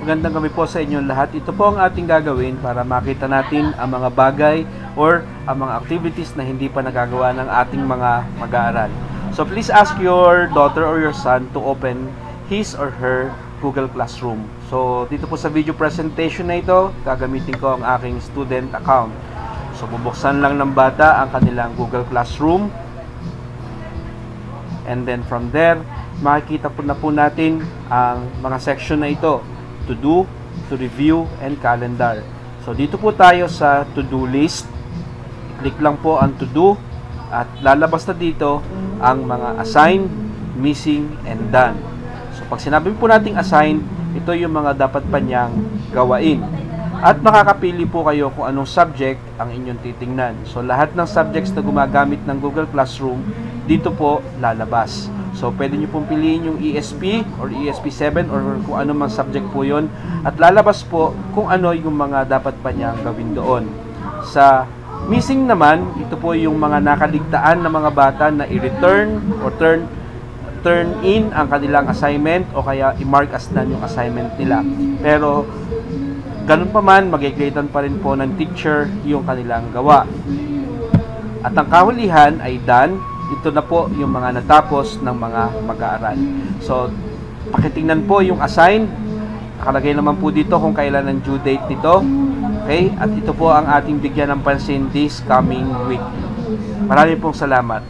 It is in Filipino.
Magandang gabi po sa inyong lahat. Ito po ang ating gagawin para makita natin ang mga bagay or ang mga activities na hindi pa nagagawa ng ating mga mag-aaral. So please ask your daughter or your son to open his or her Google Classroom. So dito po sa video presentation na ito, gagamitin ko ang aking student account. So bubuksan lang ng bata ang kanilang Google Classroom. And then from there, makikita po na po natin ang mga section na ito: to do, to review, and calendar. So dito po tayo sa to-do list. Click lang po ang to do at lalabas na dito ang mga assign, missing, and done. So pag sinabi po nating assign, ito yung mga dapat pa niyang gawain. At makakapili po kayo kung anong subject ang inyong titingnan. So lahat ng subjects na gumagamit ng Google Classroom, dito po lalabas. So, pwede nyo pong piliin yung ESP or ESP7 or kung ano mang subject po yon, at lalabas po kung ano yung mga dapat pa niyang gawin doon. Sa missing naman, ito po yung mga nakaligtaan ng mga bata na i-return or turn in ang kanilang assignment o kaya i-mark as done yung assignment nila. Pero, ganun pa man, mag-gradean pa rin po ng teacher yung kanilang gawa. At ang kahulihan ay done. Ito na po yung mga natapos ng mga mag-aaral. So, pakitingnan po yung assign. Nakalagay naman po dito kung kailan ang due date nito. Okay? At ito po ang ating bigyan ng pansin this coming week. Maraming pong salamat.